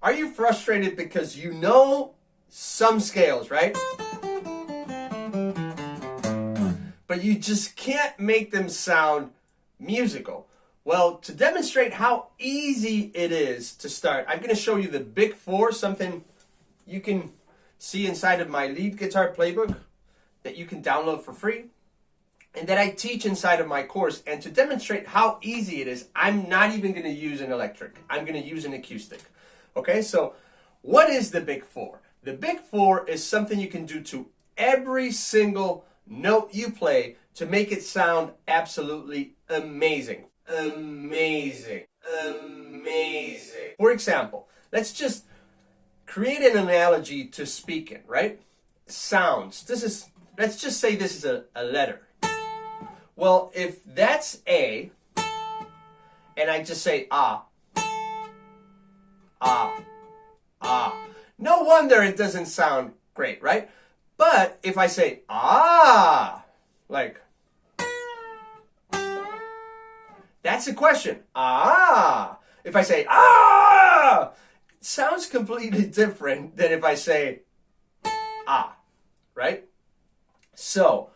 Are you frustrated because you know some scales, right? But you just can't make them sound musical? Well, to demonstrate how easy it is to start, I'm going to show you the Big Four, something you can see inside of my Lead Guitar Playbook that you can download for free, and that I teach inside of my course. And to demonstrate how easy it is, I'm not even going to use an electric. I'm going to use an acoustic. Okay, so what is the Big Four? The Big Four is something you can do to every single note you play to make it sound absolutely amazing. Amazing. Amazing. For example, let's just create an analogy to speaking, right? Sounds. Let's just say this is a letter. Well, if that's A, and I just say ah, ah, ah, no wonder it doesn't sound great, right? But if I say ah, like, that's a question. Ah. If I say ah, it sounds completely different than if I say ah, right? So,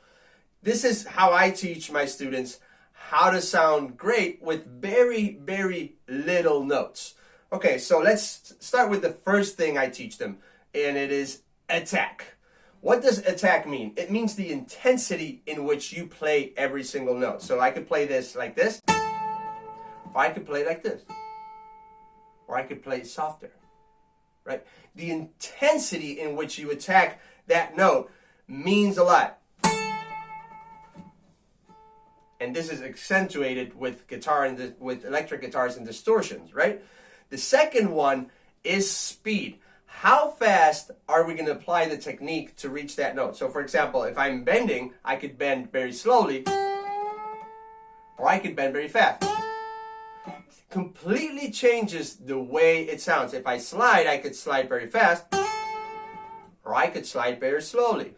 this is how I teach my students how to sound great with very, very little notes. Okay, so let's start with the first thing I teach them, and it is attack. What does attack mean? It means the intensity in which you play every single note. So I could play this like this, or I could play it like this, or I could play it softer, right? The intensity in which you attack that note means a lot. And this is accentuated with with electric guitars and distortions, right? The second one is speed. How fast are we going to apply the technique to reach that note? So for example, if I'm bending, I could bend very slowly, or I could bend very fast. It completely changes the way it sounds. If I slide, I could slide very fast, or I could slide very slowly.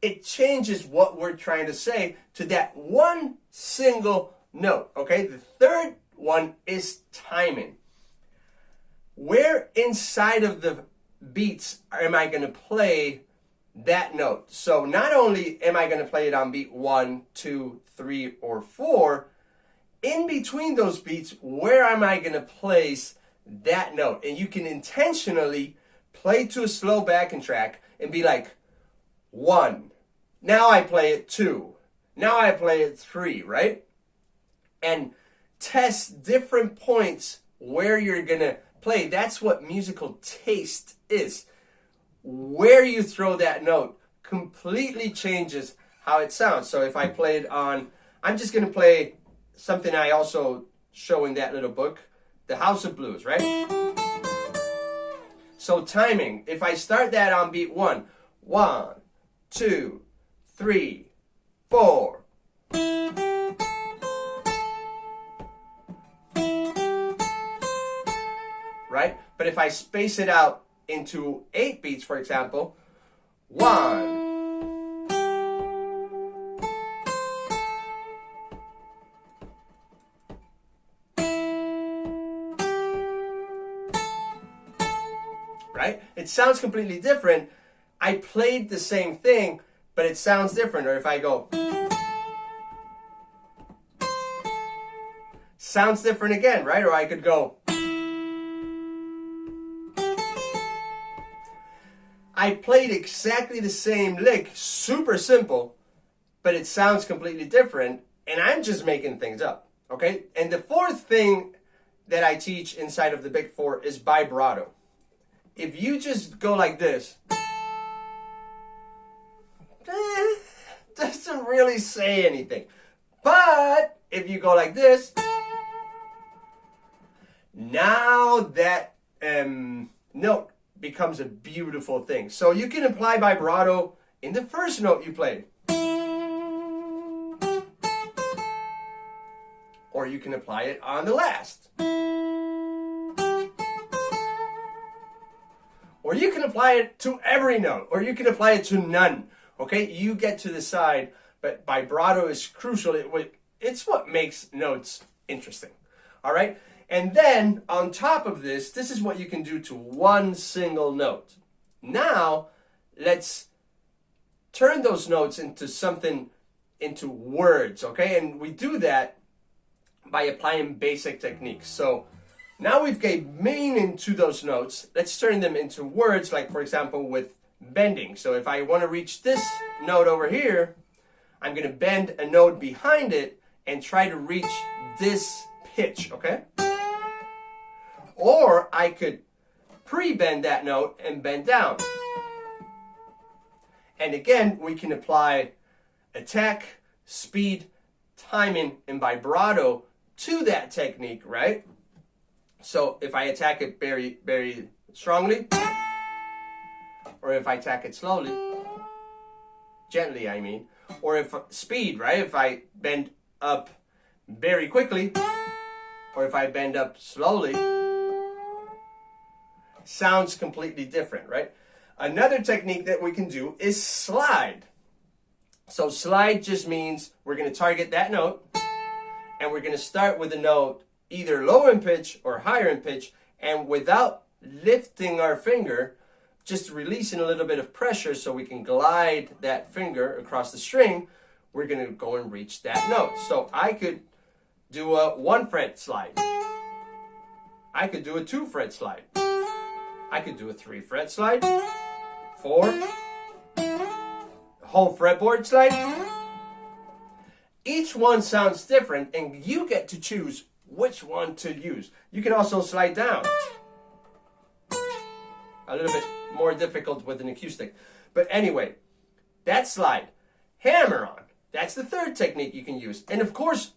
It changes what we're trying to say to that one single note, okay? The third one is timing. Where inside of the beats am I going to play that note? So not only am I going to play it on beat 1, 2, 3, or 4, in between those beats, where am I going to place that note? And you can intentionally play to a slow backing track and be like, 1. Now I play it 2. Now I play it 3, right? And test different points where you're going to play. That's what musical taste is. Where you throw that note completely changes how it sounds. So if I play it on, I'm just going to play something I also show in that little book, The House of Blues, right? So timing, if I start that on beat 1, 1, 2, 3, 4. Right? But if I space it out into 8 beats, for example, 1. Right? It sounds completely different. I played the same thing, but it sounds different. Or if I go, sounds different again, right? Or I could go, I played exactly the same lick, super simple, but it sounds completely different, and I'm just making things up, okay? And the fourth thing that I teach inside of the Big Four is vibrato. If you just go like this, doesn't really say anything. But if you go like this, now that note becomes a beautiful thing. So you can apply vibrato in the first note you play, or you can apply it on the last, or you can apply it to every note, or you can apply it to none. Okay, you get to decide, but vibrato is crucial. It's what makes notes interesting. All right, And then on top of this, this is what you can do to one single note. Now, let's turn those notes into something, into words, okay? And we do that by applying basic techniques. So now we've gave meaning to those notes. Let's turn them into words, like for example with bending. So if I want to reach this note over here, I'm going to bend a note behind it and try to reach this pitch, okay? Or I could pre-bend that note and bend down. And again, we can apply attack, speed, timing, and vibrato to that technique, right? So if I attack it very, very strongly, or if I attack it slowly, gently I mean, or if speed, right? If I bend up very quickly, or if I bend up slowly, sounds completely different, right? Another technique that we can do is slide. So slide just means we're going to target that note, and we're going to start with a note either lower in pitch or higher in pitch, and without lifting our finger, just releasing a little bit of pressure so we can glide that finger across the string, we're going to go and reach that note. So I could do a 1 fret slide. I could do a 2 fret slide. I could do a 3 fret slide. 4. Whole fretboard slide. Each one sounds different, and you get to choose which one to use. You can also slide down. A little bit more difficult with an acoustic. But anyway, that slide. Hammer on. That's the third technique you can use. And of course,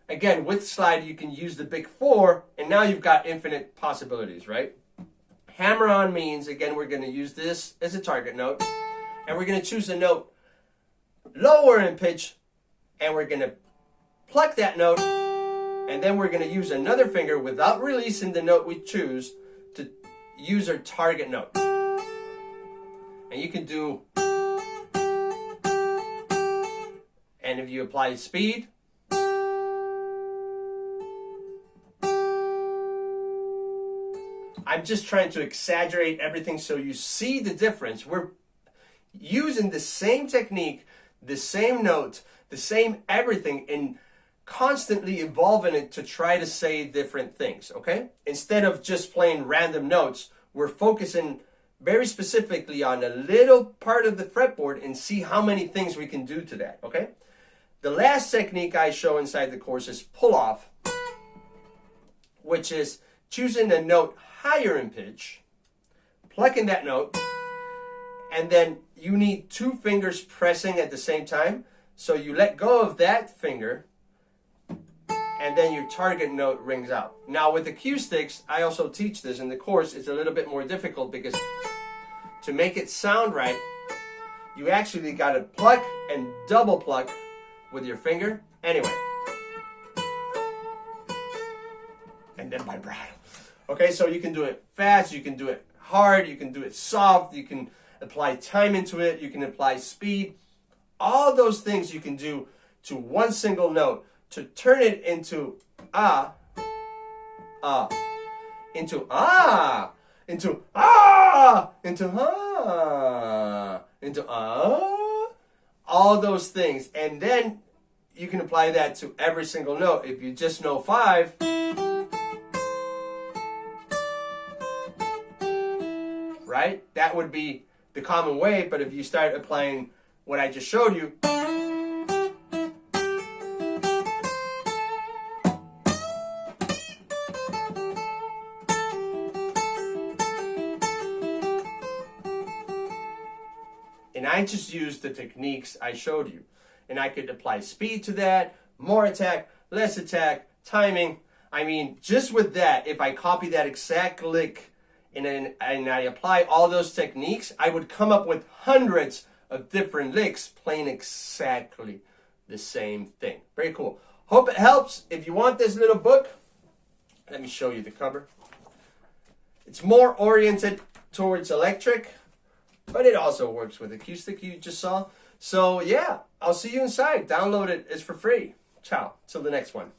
again, with slide, you can use the big 4, and now you've got infinite possibilities, right? Hammer on means, again, we're going to use this as a target note, and we're going to choose a note lower in pitch, and we're going to pluck that note, and then we're going to use another finger without releasing the note we choose to use our target note. And you can do, and if you apply speed, I'm just trying to exaggerate everything so you see the difference. We're using the same technique, the same note, the same everything, and constantly evolving it to try to say different things, okay? Instead of just playing random notes, we're focusing very specifically on a little part of the fretboard and see how many things we can do to that, okay? The last technique I show inside the course is pull-off, which is choosing a note higher in pitch, plucking that note, and then you need 2 fingers pressing at the same time. So you let go of that finger, and then your target note rings out. Now with acoustics, I also teach this in the course. It's a little bit more difficult because to make it sound right, you actually got to pluck and double pluck with your finger. Anyway. And then vibrato. Okay, so you can do it fast, you can do it hard, you can do it soft, you can apply time into it, you can apply speed. All those things you can do to one single note to turn it into ah, into ah, into ah, into ah, into ah. All those things. And then you can apply that to every single note. If you just know 5, right? That would be the common way, but if you start applying what I just showed you, and I just used the techniques I showed you, and I could apply speed to that, more attack, less attack, timing. I mean, just with that, if I copy that exact lick and I apply all those techniques, I would come up with hundreds of different licks playing exactly the same thing. Very cool. Hope it helps. If you want this little book, let me show you the cover. It's more oriented towards electric, but it also works with acoustic, you just saw. So yeah, I'll see you inside. Download it. It's for free. Ciao. Till the next one.